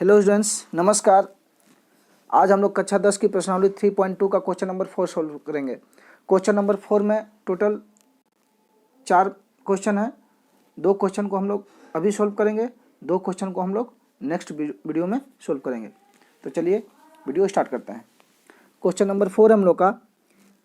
Hello students, नमस्कार। आज हम लोग कक्षा 10 की प्रश्नावली 3.2 का क्वेश्चन नंबर 4 सोल्व करेंगे। क्वेश्चन नंबर 4 में टोटल 4 क्वेश्चन हैं। 2 क्वेश्चन को हम लोग अभी सोल्व करेंगे, 2 क्वेश्चन को हम लोग नेक्स्ट वीडियो में सोल्व करेंगे। तो चलिए वीडियो स्टार्ट करते हैं। क्वेश्चन नंबर 4 हम लोग का,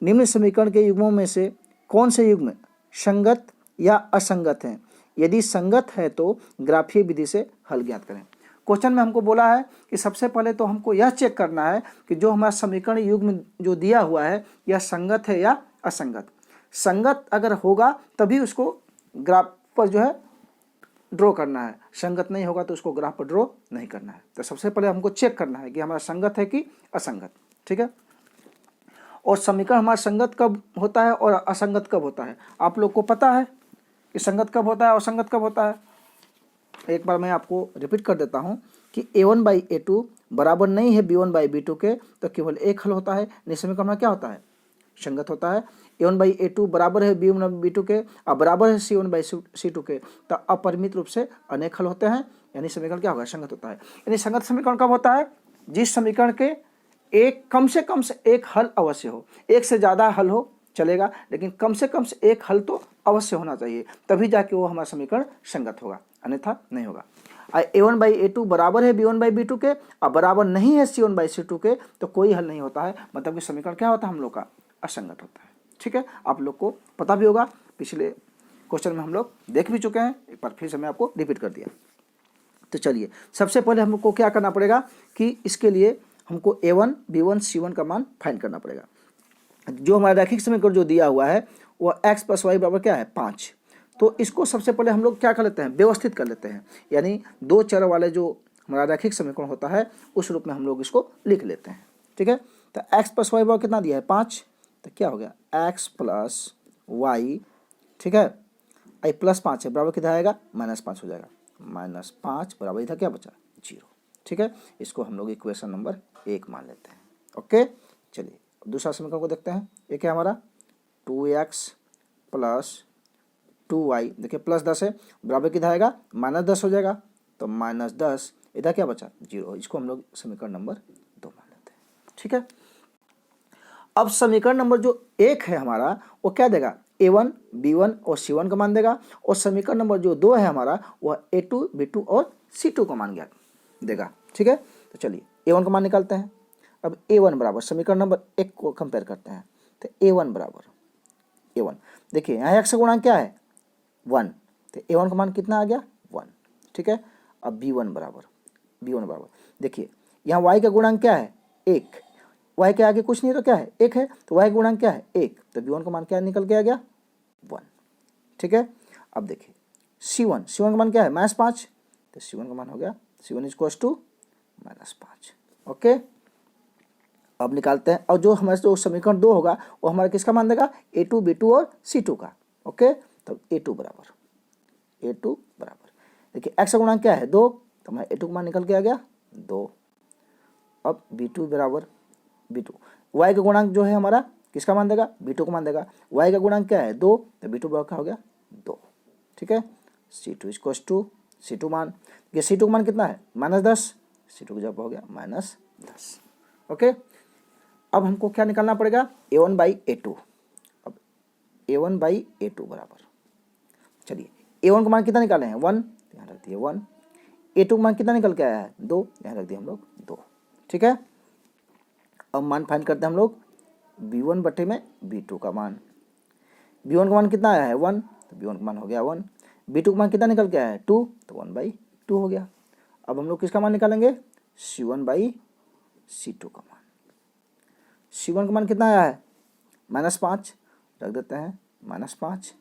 निम्न समीकरण के युग्मों में से कौन से युग्म संगत या असंगत हैं? यदि संगत है तो ग्राफीय विधि से हल ज्ञात करें। क्वेश्चन में हमको बोला है कि सबसे पहले तो हमको यह चेक करना है कि जो हमारा समीकरण युग्म जो दिया हुआ है यह संगत है या असंगत। संगत अगर होगा तभी उसको ग्राफ पर जो है ड्रॉ करना है, संगत नहीं होगा तो उसको ग्राफ पर ड्रॉ नहीं करना है। तो सबसे पहले हमको चेक करना है कि हमारा संगत है कि असंगत। ठीक है, और समीकरण हमारा संगत कब होता है और असंगत कब होता है आप लोग को पता है कि संगत कब होता है और असंगत कब होता है। एक बार मैं आपको रिपीट कर देता हूं कि a1/a2 बराबर नहीं है b1/b2 के, तो केवल एक हल होता है। समीकरण में क्या होता है? संगत होता है। a1/a2 बराबर है b1/b2 के और बराबर है c1/c2 के, तो अपरिमित रूप से अनेक हल होते हैं, यानी समीकरण क्या होगा? संगत होता है। यानी संगत समीकरण कब होता है? जिस समीकरण के एक कम से एक हल अवश्य हो। एक से ज़्यादा हल हो चलेगा, लेकिन कम से एक हल तो अवश्य होना चाहिए, तभी जाके वो हमारा समीकरण संगत होगा, अन्यथा नहीं होगा। a1/a2 बराबर है b1/b2 के और बराबर नहीं है c1/c2 के, तो कोई हल नहीं होता है, मतलब कि समीकरण क्या होता है हम लोग का? असंगत होता है। ठीक है, आप लोग को पता भी होगा, पिछले क्वेश्चन में हम लोग देख भी चुके हैं, एक बार फिर से मैं आपको रिपीट कर दिया। तो चलिए सबसे पहले हमको क्या करना पड़ेगा कि इसके लिए हमको a1, b1, c1 का मान फाइंड करना पड़ेगा। जो हमारा रैखिक समीकरण जो दिया हुआ है वह x + y बराबर क्या है? 5। तो इसको सबसे पहले हम लोग क्या कर लेते हैं? व्यवस्थित कर लेते हैं, यानी 2 चर वाले जो हमारा रैखिक समीकरण होता है उस रूप में हम लोग इसको लिख लेते हैं। ठीक है, तो x + y बराबर कितना दिया है? 5। तो क्या हो गया? x + y, ठीक है, आई +5 है, बराबर कितना आएगा? -5 हो जाएगा। -5 बराबर इधर क्या बचा? 0। ठीक है, इसको हम लोग इक्वेशन नंबर 1 मान लेते हैं। ओके, चलिए दूसरा समीकरण को देखते हैं। ये क्या हमारा? 2x + 2y, देखिए +10 है, बराबर किधर आएगा? -10 हो जाएगा। तो -10 इधर क्या बचा? 0। इसको हम लोग समीकरण नंबर 2 मान लेते हैं। ठीक है, अब समीकरण नंबर जो 1 है हमारा वो क्या देगा? a1, b1 और c1 का मान देगा, और समीकरण नंबर जो 2 है हमारा वह a2, b2 और c2 का मान ज्ञात देगा। ठीक है, तो चलिए a1 का मान निकालते हैं। अब a1 बराबर समीकरण नंबर 1 को कंपेयर करते हैं, तो a1 बराबर a1, देखिए यहाँ x का गुणांक क्या है? 1, तो a1 का मान कितना आ गया? 1। ठीक है, अब b1 बराबर देखिए यहाँ y का गुणांक क्या है? 1। y के आगे कुछ नहीं तो क्या है? 1 है, तो y का गुणांक क्या है? 1, तो b1 का मान क्या निकल के आ गया? 1। ठीक है, अब देखिए c1 का मान क्या है? -5, तो c1 का मान हो गया c1 = -5। ओके, अब निकालते हैं, और जो हमारे जो समीकरण 2 होगा वो हमारा किसका मान देगा? a2, b2 और c2 का। ओके, तो a2 बराबर देखिए x का गुणांक क्या है? 2, तो हमारा a2 का मान निकल के आ गया 2। अब b2 बराबर b2, y का गुणांक जो है हमारा किसका मान देगा? b2 को मान देगा। y का गुणांक क्या है? 2, तो b2 बराबर क्या हो गया? 2। ठीक है, c2 = c2 मान, ये c2 का मान कितना है? -10, c2 का जवाब हो गया -10। ओके, अब हमको क्या निकालना पड़ेगा? a1/a2। अब a1/a2 बराबर, चलिए a1 का मान कितना निकाले हैं? 1, यहाँ रख दिए 1। a2 का मान कितना निकल के आया है? 2, यहाँ रख दिए हम लोग 2। ठीक है, अब मान फाइंड करते हैं हम लोग b1/b2 का मान। b1 का मान कितना आया है? 1, तो b1 का मान हो गया 1। b2 का मान कितना निकल के आया है? 2, तो 1/2 हो गया। अब हम लोग किसका मान निकालेंगे? c1/c2 का मान। c1 का मान कितना आया है? -5, रख देते हैं -5।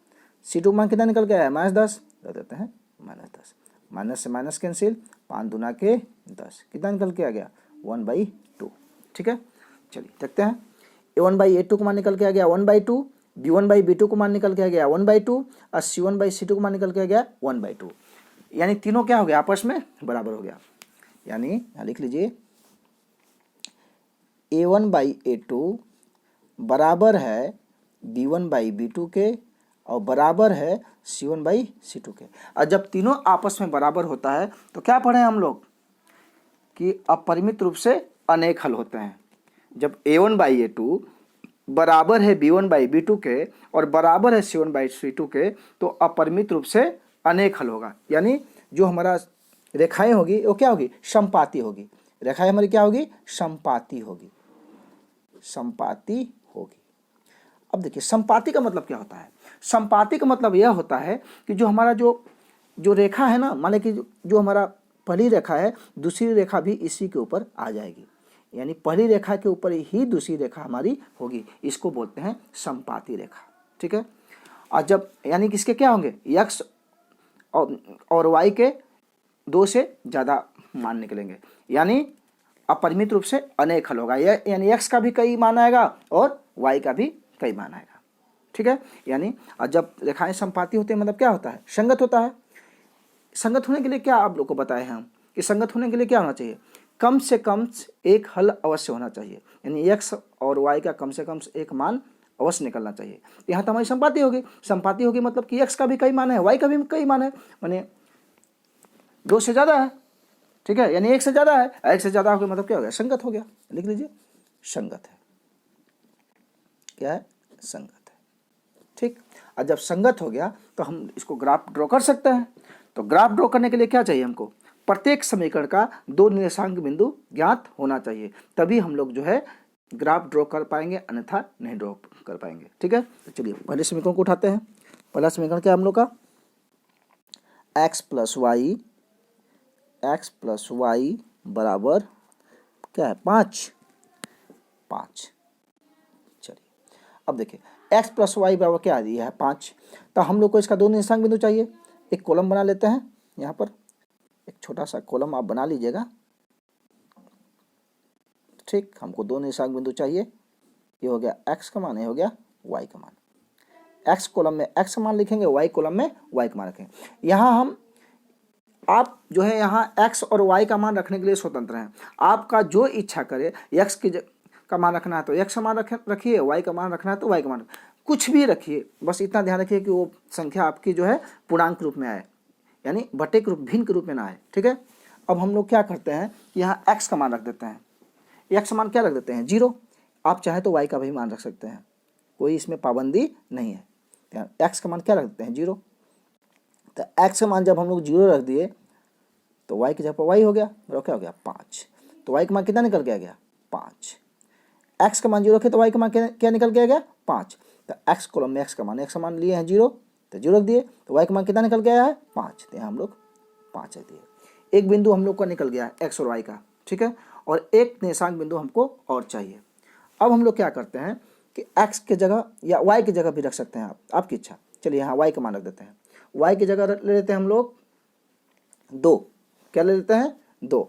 c2 का मान कितना निकल के आया है? -10, रख देते हैं -10। माइनस से माइनस कैंसिल, 5 दूना के 10, कितना निकल के आ गया? 1/2। ठीक है, चलिए देखते हैं। a1/a2 का मान निकल के आ गया 1/2, b1/b2 का मान निकल के आ गया 1/2 और c1/c2 का मान निकल के आ गया 1/2, यानी तीनों क्या हो गया? आपस में बराबर हो गया। यानी यहाँ लिख लीजिए a1/a2 बराबर है b1/b2 के और बराबर है c1/c2 के। और जब तीनों आपस में बराबर होता है तो क्या पढ़े हम लोग कि अपरिमित रूप से अनेक हल होते हैं। जब a1/a2 बराबर है b1/b2 के और बराबर है c1/c2 के तो अपरिमित रूप से अनेक हल होगा। यानी जो हमारा रेखाएं होगी वो क्या होगी, समपाती होगी। रेखाएं हमारी क्या होगी, समपाती होगी, समपाती होगी। अब देखिए समपाती का मतलब क्या होता है। समपाती का मतलब यह होता है कि जो हमारा जो रेखा है ना, मान लें कि जो हमारा पहली रेखा है दूसरी रेखा भी इसी के ऊपर आ जाएगी, यानी पहली रेखा के ऊपर ही दूसरी रेखा हमारी होगी, इसको बोलते हैं समपाती रेखा। ठीक है। और जब यानी कि इसके क्या होंगे, x और y के 2 से ज़्यादा मान निकलेंगे, यानी अपरिमित रूप से अनेक हल होगा। यानी x का भी कई मान आएगा और y का भी कई मान आएगा। ठीक है। यानी जब रेखाएं समपाती होती है मतलब क्या होता है, संगत होता है। संगत होने के लिए क्या आप लोग को बताए हैं हम कि संगत होने के लिए क्या होना चाहिए, कम से कम एक हल अवश्य होना चाहिए, यानी x और y का कम से कम एक मान अवश्य निकलना चाहिए। यहाँ तो हमारी संपाती होगी। संपाती होगी मतलब कि x का भी कई मान है, y का भी कई मान है, माने 2 से ज़्यादा है। ठीक है, यानी 1 से ज़्यादा है, 1 से ज़्यादा हो गया मतलब क्या हो गया, संगत हो गया। लिख लीजिए, संगत है। क्या है, संगत है। ठीक। और जब संगत हो गया तो हम इसको ग्राफ ड्रॉ कर सकते हैं। तो ग्राफ ड्रॉ करने के लिए क्या चाहिए हमको, प्रत्येक समीकरण का 2 निर्देशांक बिंदु ज्ञात होना चाहिए, तभी हम लोग जो है ग्राफ ड्रॉ कर पाएंगे, अन्यथा नहीं ड्रॉ कर पाएंगे। ठीक है। तो चलिए पहले समीकरण को उठाते हैं। पहला समीकरण क्या है हम लोग का, x प्लस वाई बराबर क्या है, 5। चलिए अब देखिए x प्लस वाई बराबर क्या दिया है, 5। तो हम लोग को इसका 2 निर्देशांक बिंदु चाहिए। एक कॉलम बना लेते हैं, यहाँ पर एक छोटा सा कॉलम आप बना लीजिएगा। ठीक, हमको 2 निर्देशांक बिंदु चाहिए। ये हो गया x का मान, ये हो गया y का मान। x कॉलम में x का मान लिखेंगे, y कॉलम में y का मान रखेंगे। यहाँ हम आप जो है यहाँ x और y का मान रखने के लिए स्वतंत्र हैं। आपका जो इच्छा करे, x का मान रखना है तो x का मान रखिए, y का मान रखना है तो y का मान, कुछ भी रखिए, बस इतना ध्यान रखिए कि वो संख्या आपकी जो है पूर्णांक रूप में आए, यानी बटे के रूप, भिन्न के रूप में ना आए। ठीक है। अब हम लोग क्या करते हैं कि यहाँ x का मान रख देते हैं। x का मान क्या रख देते हैं, 0। आप चाहे तो y का भी मान रख सकते हैं, कोई इसमें पाबंदी नहीं है। x का मान क्या रख देते हैं, 0। तो x का मान जब हम लोग 0 रख दिए तो y की जगह पर y हो गया, और क्या हो गया, 5। तो y का मान कितना निकल गया, 5। x का मान 0 रखे तो y का मान क्या निकल गया, 5। तो x कॉलम में x का मान लिए हैं 0, तो 0 रख दिए, तो y का मान कितना निकल गया है, 5। तो यहाँ हम लोग 5 रख दिए। एक बिंदु हम लोग का निकल गया x और y का। ठीक है। और एक निर्देशांक बिंदु हमको और चाहिए। अब हम लोग क्या करते हैं कि x की जगह या y की जगह भी रख सकते हैं, आपकी इच्छा। चलिए यहाँ y का मान रख देते हैं। y की जगह ले लेते हैं हम लोग 2। क्या ले लेते हैं, 2।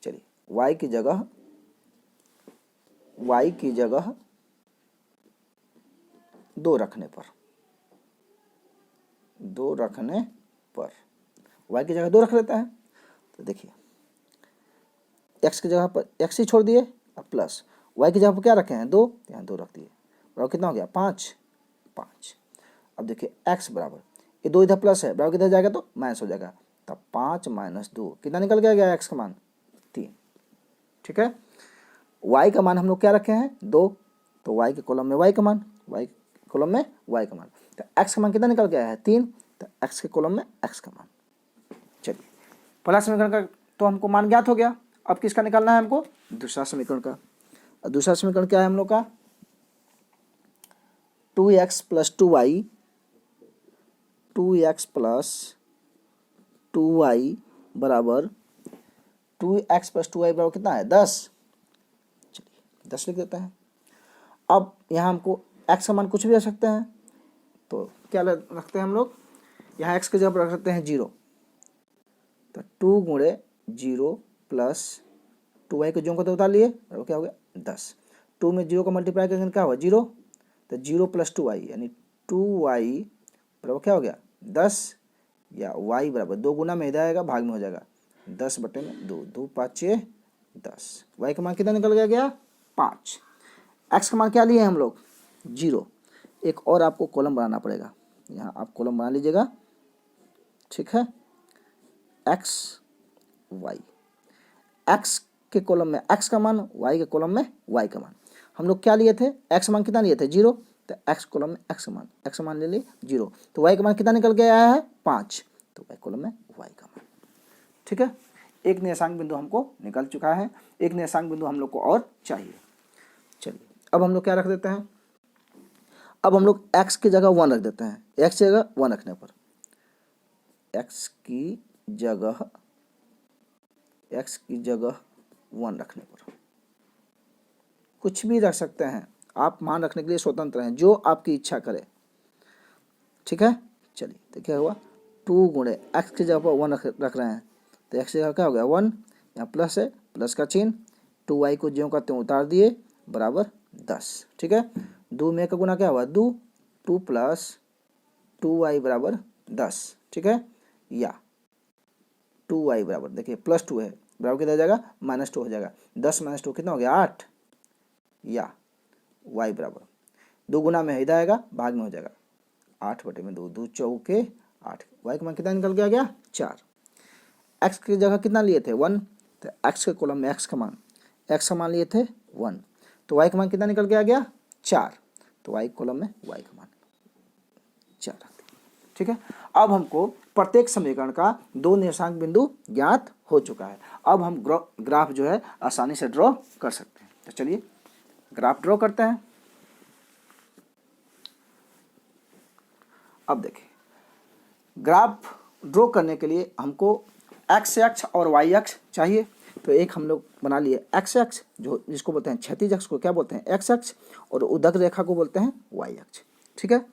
चलिए y की जगह 2 रखने पर y की जगह 2 रख लेते हैं। तो देखिए x की जगह पर x ही छोड़ दिए, अब प्लस y की जगह पर क्या रखे हैं, 2, यहाँ 2 रख दिए, बराबर कितना हो गया, 5। अब देखिए x बराबर, ये 2 इधर प्लस है, बराबर किधर जाएगा तो माइनस हो जाएगा, तब 5 - 2 कितना निकल गया x का मान, 3। ठीक है। y का मान हम लोग क्या रखे हैं, 2, तो y के कॉलम में y का मान, तो x का मान कितना निकल गया है, 3, तो x के कॉलम में x का मान। चलिए पहला समीकरण का तो हमको मान ज्ञात हो गया। अब किसका निकालना है हमको, दूसरा समीकरण का। और दूसरा समीकरण क्या है हम लोग का, 2x प्लस 2y बराबर 2x प्लस 2y बराबर कितना है, 10। चलिए 10 लिख देते हैं। अब यहाँ हमको x का मान कुछ भी रख सकते हैं, तो क्या रखते हैं हम लोग, यहाँ x की जगह पर रख सकते हैं 0। तो 2 गुणे 0 प्लस 2y को जो को तो उतार लिए, और क्या हो गया, 10। 2 में 0 को मल्टीप्लाई करके क्या हुआ, 0। तो 0 प्लस 2y यानी 2y बराबर क्या हो गया, 10, या y बराबर 2 गुना में इधर आएगा, भाग में हो जाएगा, 10/2, 2 5 6 10। y का मान कितना निकल गया, 5। x का मान क्या लिए हैं हम लोग, 0। एक और आपको कॉलम बनाना पड़ेगा, यहाँ आप कॉलम बना लीजिएगा। ठीक है, x y x के कॉलम में x का मान, y के कॉलम में y का मान। हम लोग क्या लिए थे, x मान कितना लिए थे 0, तो x कॉलम में x का मान ले लिए 0, तो y का मान कितना निकल के आया है 5, तो y कॉलम में y का मान। ठीक है, एक निर्देशांक बिंदु हमको निकल चुका है, एक निर्देशांक बिंदु हम लोग को और चाहिए। चलिए अब हम लोग क्या रख देते हैं, अब हम लोग x की जगह 1 रख देते हैं। x की जगह 1 रखने पर, x की जगह 1 रखने पर कुछ भी रख सकते हैं आप, मान रखने के लिए स्वतंत्र हैं, जो आपकी इच्छा करे। ठीक है, चलिए तो क्या हुआ 2 गुणे x की जगह पर 1 रख रहे हैं, तो x की जगह क्या हो गया 1, यहाँ प्लस है, प्लस का चिन्ह, 2y को ज्यों का त्यों उतार दिए बराबर 10। ठीक है, 2 में का गुना क्या हुआ 2, 2 प्लस 2y बराबर 10। ठीक है, या 2y बराबर, देखिए प्लस 2 है, बराबर कितना हो जाएगा -2 हो जाएगा, 10 - 2 कितना हो गया 8, या y बराबर 2 गुना में इधर आएगा, भाग में हो जाएगा 8/2, 2 चौके 8, y का मान कितना निकल के आ गया 4। x की जगह कितना लिए थे 1, तो x के कॉलम में x का मान लिए थे 1, तो y का मान कितना निकल के आ गया 4, तो y कॉलम में y का मान 4। ठीक है, अब हमको प्रत्येक समीकरण का 2 निर्देशांक बिंदु ज्ञात हो चुका है। अब हम ग्राफ जो है आसानी से ड्रॉ कर सकते हैं। तो चलिए ग्राफ ड्रॉ करते हैं। अब देखिए, ग्राफ ड्रॉ करने के लिए हमको एक्स अक्ष और वाई अक्ष चाहिए। तो एक हम लोग बना लिए एक्स अक्ष, जो जिसको बोलते हैं क्षैतिज अक्ष को क्या बोलते हैं एक्स अक्ष, और उदक रेखा को बोलते हैं वाई अक्ष। ठीक है,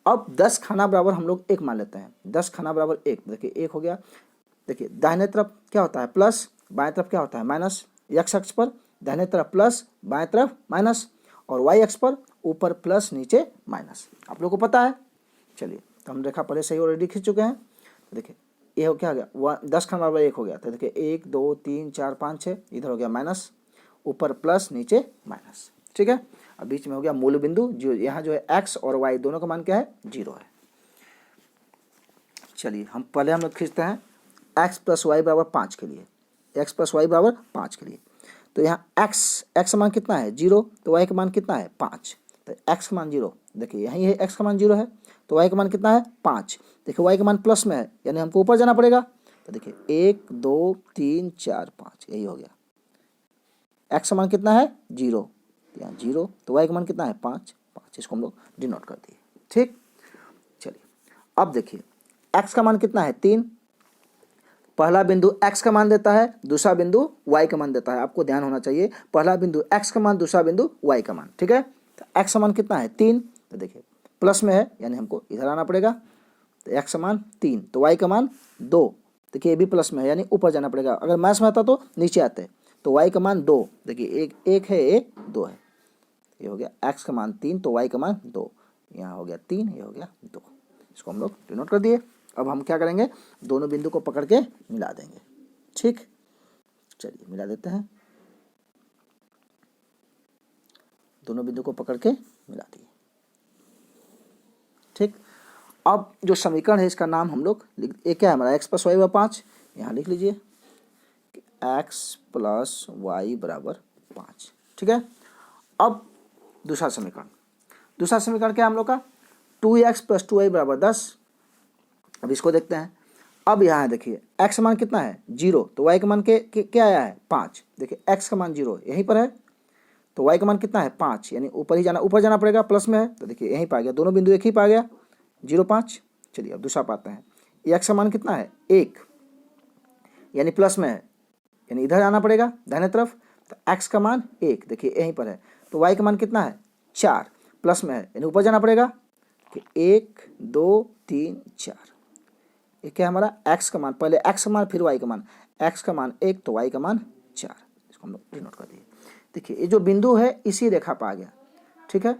अब 10 खाना बराबर हम लोग 1 मान लेते हैं। 10 खाना बराबर 1, देखिए 1 हो गया। देखिए दाहिने तरफ क्या होता है प्लस, बाएं तरफ क्या होता है माइनस। एक्स अक्ष पर दाहिने तरफ प्लस, बाएं तरफ माइनस, और वाई अक्ष पर ऊपर प्लस नीचे माइनस, आप लोग को पता है। चलिए तो हम रेखा पहले से ही ऑलरेडी खींच चुके हैं। देखिए ये हो क्या हो गया 10 खाना बराबर 1 हो गया, तो देखिए 1 2 3 4 5 6, इधर हो गया माइनस, ऊपर प्लस नीचे माइनस। ठीक है, अब बीच में हो गया मूल बिंदु, जो यहाँ जो है x और y दोनों का मान क्या है 0 है। चलिए हम लोग खींचते हैं x + y बराबर 5 के लिए, x + y बराबर 5 के लिए। तो यहाँ x मान कितना है 0, तो y का मान कितना है 5, तो x का मान 0, देखिए यहीं है x का मान 0 है, तो y का मान कितना है 5। देखिए y का मान प्लस में है, यानी हमको ऊपर जाना पड़ेगा। तो देखिए 1 2 3 4 5, यही हो गया। x का मान कितना है 0, यहाँ 0, तो y का मान कितना है 5, इसको हम लोग डिनोट कर दिए। ठीक, चलिए अब देखिए x का मान कितना है 3, पहला बिंदु x का मान देता है, दूसरा बिंदु y का मान देता है। आपको ध्यान होना चाहिए, पहला बिंदु x का मान, दूसरा बिंदु y का मान। ठीक है, तो x का मान कितना है 3, तो देखिए प्लस में है, यानी हमको इधर आना पड़ेगा। तो x का मान 3, तो y का मान 2, देखिए ये भी प्लस में है, यानी ऊपर जाना पड़ेगा। अगर माइनस में आता तो नीचे आते, तो y का मान 2, देखिए एक है, एक 2 है, ये हो गया x का मान 3, तो y का मान 2, यहाँ हो गया 3, ये हो गया 2, इसको हम लोग डिनोट कर दिए। अब हम क्या करेंगे, दोनों बिंदु को पकड़ के मिला देंगे। ठीक, चलिए मिला देते हैं, दोनों बिंदु को पकड़ के मिला दिए। ठीक, अब जो समीकरण है इसका नाम हम लोग ये क्या है हमारा x + y = 5, यहाँ लिख लीजिए x + y = 5। ठीक है, अब दूसरा समीकरण क्या है हम लोग का 2x + 2y = 10। अब इसको देखते हैं। अब यहाँ देखिए x मान कितना है 0, तो y का मान क्या आया है 5। देखिए x का मान 0 यहीं पर है, तो y का मान कितना है 5, यानी ऊपर जाना पड़ेगा, प्लस में है, तो देखिए यहीं पा गया, दोनों बिंदु एक ही पा गया 0 5। चलिए अब दूसरा पाते हैं, x का मान कितना है 1, यानी प्लस में है, यानी इधर आना पड़ेगा दाहिने तरफ, तो x का मान 1, देखिए यहीं पर है, तो y का मान कितना है 4, प्लस में है, यानी ऊपर जाना पड़ेगा कि 1 2 3 4। ये क्या हमारा x का मान, पहले x का मान फिर y का मान, x का मान 1 तो y का मान 4, इसको हम लोग डिनोट कर दिए। देखिए ये जो बिंदु है इसी रेखा पर आ गया। ठीक है,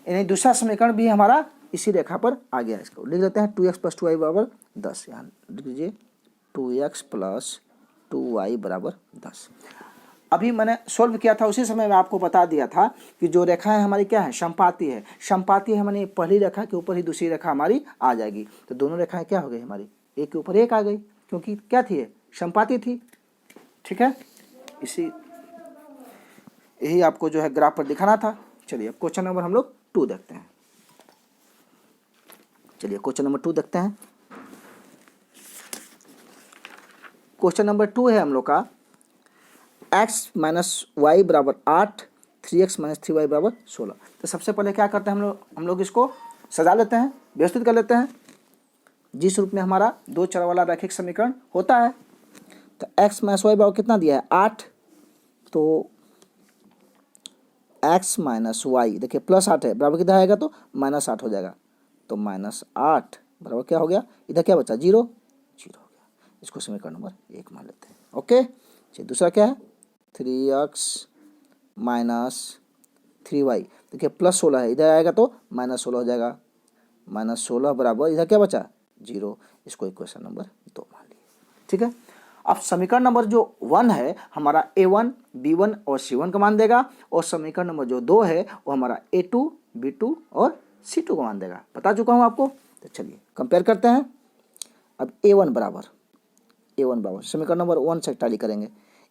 यानी दूसरा समीकरण भी हमारा इसी रेखा पर आ गया। इसको लिख देते हैं 2x + 2y = 10, यहाँ लिख लीजिए 2x + 2y = 10। अभी मैंने सोल्व किया था, उसी समय मैं आपको बता दिया था कि जो रेखा है हमारी क्या है समपाती है। समपाती है माने पहली रेखा के ऊपर ही दूसरी रेखा हमारी आ जाएगी, तो दोनों रेखाएं क्या हो गई हमारी एक के ऊपर एक आ गई, क्योंकि क्या थी समपाती थी। ठीक है, यही आपको जो है ग्राफ पर दिखाना था। चलिए अब क्वेश्चन नंबर हम लोग 2 देखते हैं। चलिए क्वेश्चन नंबर 2 देखते हैं। क्वेश्चन नंबर 2 है हम लोग का x माइनस वाई बराबर 8, 3x माइनस 3y बराबर 16। तो सबसे पहले क्या करते हैं हम लोग इसको सजा लेते हैं, व्यवस्थित कर लेते हैं। जिस रूप में हमारा 2 चर वाला रैखिक समीकरण होता है, तो x माइनस वाई बराबर कितना दिया है 8, तो x माइनस वाई देखिए +8 है, बराबर कितना आएगा तो -8 हो जाएगा। तो -8 बराबर क्या हो गया, इधर क्या बचा 0 हो गया। इसको समीकरण नंबर 1 मान लेते हैं। ओके, चलिए दूसरा क्या है 3x माइनस 3y देखिए +16 है, इधर आएगा तो -16 हो जाएगा। -16 बराबर इधर क्या बचा 0, इसको इक्वेशन नंबर 2 मान लिए। ठीक है, अब समीकरण नंबर जो 1 है हमारा a1, b1 और c1 का मान देगा, और समीकरण नंबर जो 2 है वो हमारा a2, b2 और c2 का मान देगा। बता चुका हूँ आपको। तो चलिए कंपेयर करते हैं। अब a1 बराबर समीकरण नंबर 1 से टैली करेंगे।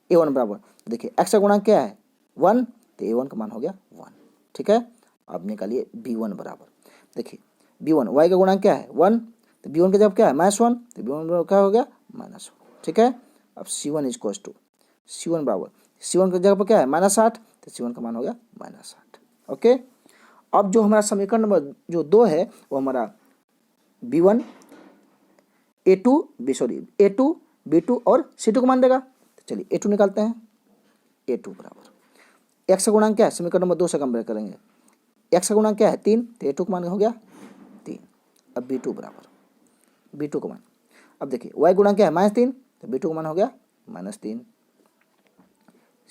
a1 बराबर देखिए x का गुणांक क्या है 1, तो a1 का मान हो गया 1। ठीक है, अब निकालिए b1 बराबर देखिए b1 y का गुणांक क्या है 1, तो b1 का जब क्या है -1, तो b1 क्या हो गया -1। ठीक है, अब c1 इक्वल्स टू c1 बराबर c1 की जगह पर क्या है -8, तो c1 का मान हो गया -8। ओके, अब जो हमारा समीकरण नंबर जो 2 है वो हमारा b1 a2 b2 और c2 को मान देगा। तो चलिए a2 निकालते हैं। a2 बराबर x का गुणांक क्या है, समीकरण नंबर 2 से कंपेयर करेंगे। x का गुणांक क्या है 3, तो a2 का मान हो गया 3। अब b2 बराबर b2 का मान, अब देखिए y गुणांक क्या है -3, तो b2 का मान हो गया -3।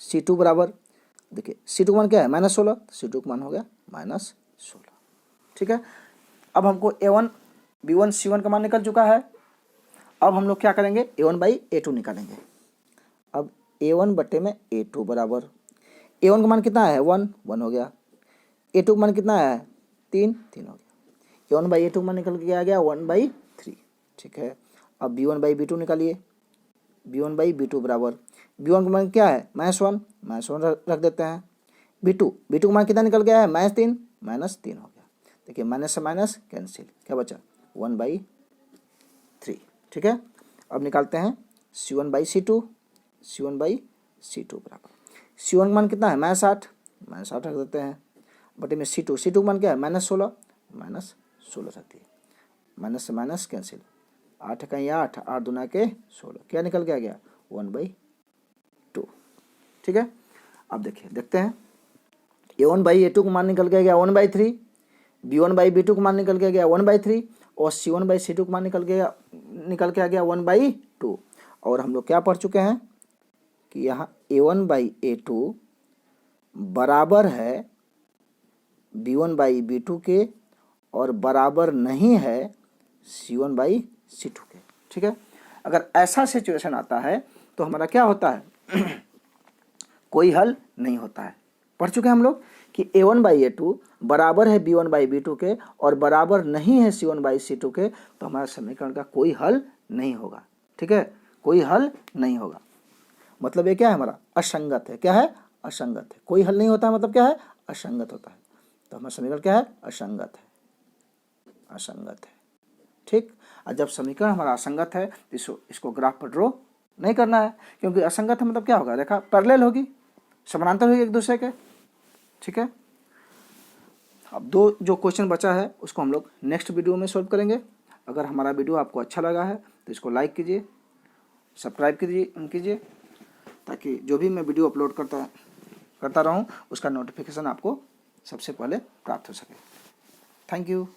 c2 बराबर देखिए c2 का मान क्या है -16, तो c2 का मान हो गया -16। ठीक है, अब हमको a1 b1 c1 का मान निकल चुका है। अब हम लोग क्या करेंगे a1 बाई a2 निकालेंगे। अब a1 बटे में a2 बराबर a1 का मान कितना है 1 हो गया, a2 का मान कितना है 3 हो गया। a1 बाई a2 का मान निकल के आ गया 1/3। ठीक है, अब b1 बाई b2 निकालिए। b1 बाई b2 बराबर b1 का मान क्या है -1 रख देते हैं। b2 का मान कितना निकल गया है -3 हो गया। देखिए माइनस से माइनस कैंसिल, क्या बचा 1/3। ठीक है, अब निकालते हैं c1 बाई c2 बराबर c1 का मान कितना है -8 रख देते हैं, बटे में c2 का मान क्या है -16 रख दिए। माइनस से माइनस कैंसिल, 8 का 8, 8 दूना के 16, क्या निकल के आ गया 1/2। ठीक है, अब देखते हैं a1 बाई a2 का मान निकल के आ गया 1/3, b1 बाई b2 का मान निकल के आ गया 1/3, और c1 बाई c2 का मान निकल के आ गया 1/2। और हम लोग क्या पढ़ चुके हैं कि यहाँ a1 बाई a2 बराबर है b1 बाई b2 के, और बराबर नहीं है c1 बाई c2 के। ठीक है, अगर ऐसा सिचुएशन आता है तो हमारा क्या होता है कोई हल नहीं होता है। पढ़ चुके हैं हम लोग कि a1 बाई a2 बराबर है b1 बाई b2 के, और बराबर नहीं है c1 बाई c2 के, तो हमारा समीकरण का कोई हल नहीं होगा। ठीक है, कोई हल नहीं होगा, मतलब ये क्या है हमारा असंगत है। क्या है असंगत है, कोई हल नहीं होता है मतलब क्या है असंगत होता है। तो हमारा समीकरण क्या है असंगत है। ठीक, और जब समीकरण हमारा असंगत है तो इसको ग्राफ पर ड्रॉ नहीं करना है, क्योंकि असंगत है मतलब क्या होगा रेखा पैरेलल होगी, समानांतर होगी एक दूसरे के। ठीक है, अब 2 जो क्वेश्चन बचा है उसको हम लोग नेक्स्ट वीडियो में सॉल्व करेंगे। अगर हमारा वीडियो आपको अच्छा लगा है तो इसको लाइक कीजिए, सब्सक्राइब कीजिए, ताकि जो भी मैं वीडियो अपलोड करता रहूं उसका नोटिफिकेशन आपको सबसे पहले प्राप्त हो सके। Thank you.